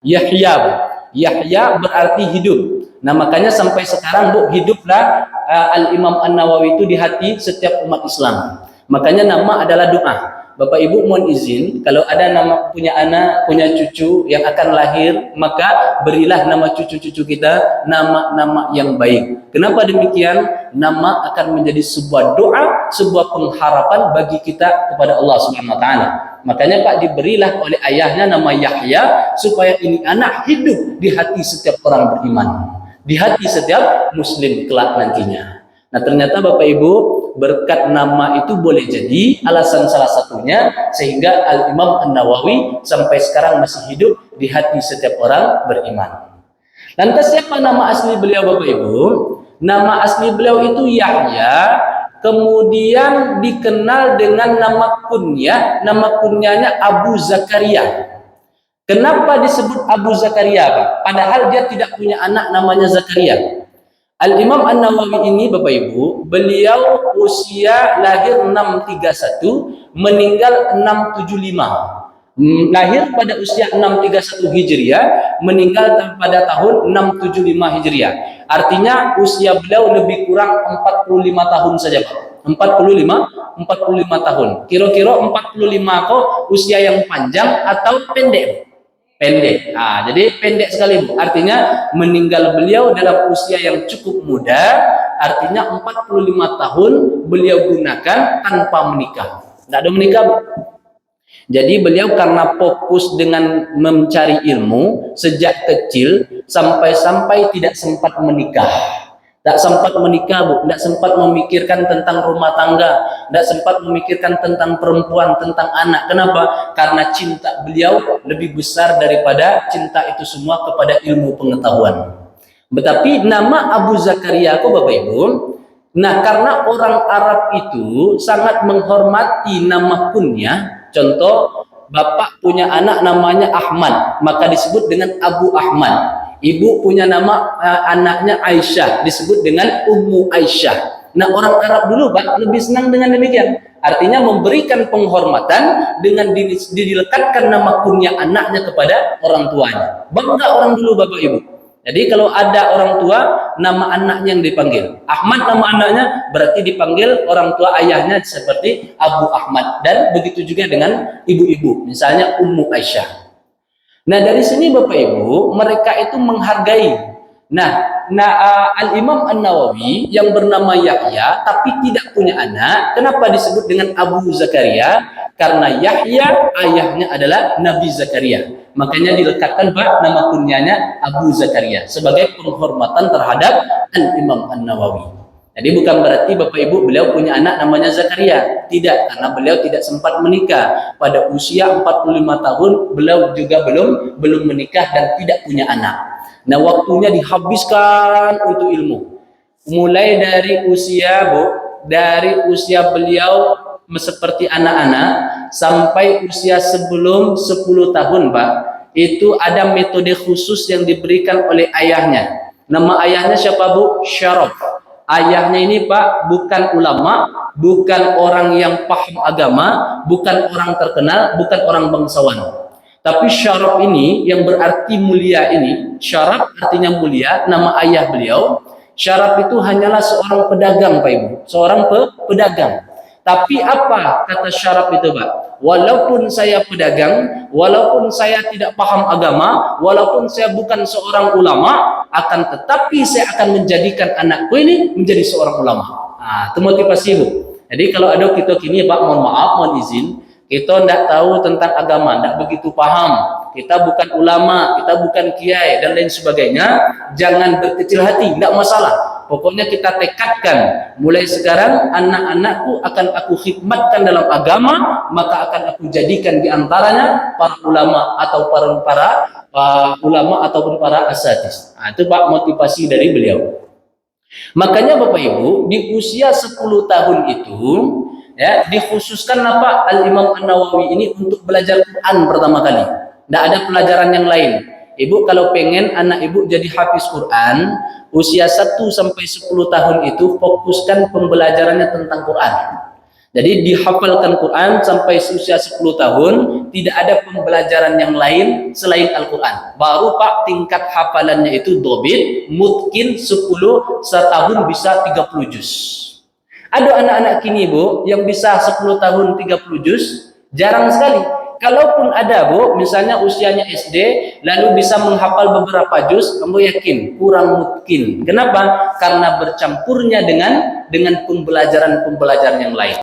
Yahya. Yahya berarti hidup. Nah, makanya sampai sekarang Bu, hiduplah Al-Imam An-Nawawi itu di hati setiap umat Islam. Makanya nama adalah doa. Bapak Ibu mohon izin, kalau ada nama punya anak, punya cucu yang akan lahir, maka berilah nama cucu-cucu kita nama-nama yang baik. Kenapa demikian? Nama akan menjadi sebuah doa, sebuah pengharapan bagi kita kepada Allah Subhanahu wa taala. Makanya Pak diberilah oleh ayahnya nama Yahya supaya ini anak hidup di hati setiap orang beriman, di hati setiap muslim kelak nantinya. Nah, ternyata Bapak Ibu, berkat nama itu boleh jadi alasan salah satunya sehingga Al-Imam An-Nawawi sampai sekarang masih hidup di hati setiap orang beriman. Lantas siapa nama asli beliau Bapak Ibu? Nama asli beliau itu Yahya, kemudian dikenal dengan nama kunyah, nama kunyahnya Abu Zakaria. Kenapa disebut Abu Zakaria, Pak? Padahal dia tidak punya anak namanya Zakaria. Al-Imam An-Nawawi ini Bapak Ibu, beliau usia lahir 631, meninggal 675. Lahir pada usia 631 Hijriah, meninggal pada tahun 675 Hijriah. Artinya usia beliau lebih kurang 45 tahun saja, Pak. 45 tahun. Kira-kira 45 kok usia yang panjang atau pendek? Pendek. Nah, jadi pendek sekali Bu. Artinya meninggal beliau dalam usia yang cukup muda, artinya 45 tahun beliau gunakan tanpa menikah. Tidak ada menikah Bu. Jadi beliau karena fokus dengan mencari ilmu sejak kecil sampai-sampai tidak sempat menikah. Tidak sempat menikah Bu, tidak sempat memikirkan tentang rumah tangga, tidak sempat memikirkan tentang perempuan, tentang anak. Kenapa? Karena cinta beliau lebih besar daripada cinta itu semua kepada ilmu pengetahuan. Tetapi nama Abu Zakaria kok Bapak Ibu, nah karena orang Arab itu sangat menghormati nama kunyah. Contoh, bapak punya anak namanya Ahmad, maka disebut dengan Abu Ahmad. Ibu punya nama anaknya Aisyah, disebut dengan Ummu Aisyah. Nah, orang Arab dulu Pak lebih senang dengan demikian. Artinya memberikan penghormatan dengan dilekatkan nama kunyah anaknya kepada orang tuanya. Bangga orang dulu Bapak Ibu. Jadi kalau ada orang tua, nama anaknya yang dipanggil Ahmad, nama anaknya berarti dipanggil orang tua ayahnya seperti Abu Ahmad. Dan begitu juga dengan ibu-ibu, misalnya Ummu Aisyah. Nah, dari sini Bapak Ibu, mereka itu menghargai. Al-Imam An-Nawawi yang bernama Yahya tapi tidak punya anak. Kenapa disebut dengan Abu Zakaria? Karena Yahya ayahnya adalah Nabi Zakaria. Makanya dilekatkan Pak nama kunyahnya Abu Zakaria sebagai penghormatan terhadap Al-Imam An-Nawawi. Jadi bukan berarti Bapak Ibu beliau punya anak namanya Zakaria. Tidak, karena beliau tidak sempat menikah. Pada usia 45 tahun beliau juga belum menikah dan tidak punya anak. Nah, waktunya dihabiskan untuk ilmu. Mulai dari usia beliau seperti anak-anak sampai usia sebelum 10 tahun Pak. Itu ada metode khusus yang diberikan oleh ayahnya. Nama ayahnya siapa Bu? Syaraf. Ayahnya ini Pak bukan ulama, bukan orang yang paham agama, bukan orang terkenal, bukan orang bangsawan. Tapi Syaraf ini yang berarti mulia ini, Syaraf artinya mulia, nama ayah beliau. Syaraf itu hanyalah seorang pedagang Pak Ibu, seorang pedagang. Tapi apa kata Syaraf itu Pak? Walaupun saya pedagang, walaupun saya tidak paham agama, walaupun saya bukan seorang ulama, akan tetapi saya akan menjadikan anakku ini menjadi seorang ulama. Nah, itu motivasi Bu. Jadi kalau ada kita kini Pak, mohon maaf, mohon izin, kita tidak tahu tentang agama, tidak begitu paham, kita bukan ulama, kita bukan kiai dan lain sebagainya, jangan berkecil hati, tidak masalah. Pokoknya kita tekadkan, mulai sekarang anak-anakku akan aku khidmatkan dalam agama, maka akan aku jadikan diantaranya para ulama atau para ulama ataupun para asatidz. Nah, itu Pak motivasi dari beliau. Makanya Bapak Ibu di usia 10 tahun itu ya dikhususkan apa Al-Imam An-Nawawi ini untuk belajar Quran pertama kali. Tidak ada pelajaran yang lain. Ibu kalau pengen anak ibu jadi hafiz Quran, usia 1 sampai 10 tahun itu fokuskan pembelajarannya tentang Quran. Jadi dihafalkan Quran sampai usia 10 tahun, tidak ada pembelajaran yang lain selain Al-Quran. Baru Pak tingkat hafalannya itu dobit, mungkin 10 setahun bisa 30 juz. Ada anak-anak kini Bu yang bisa 10 tahun 30 juz, jarang sekali. Kalaupun ada Bu, misalnya usianya SD, lalu bisa menghafal beberapa juz, kamu yakin kurang mungkin. Kenapa? Karena bercampurnya dengan pembelajaran-pembelajaran yang lain.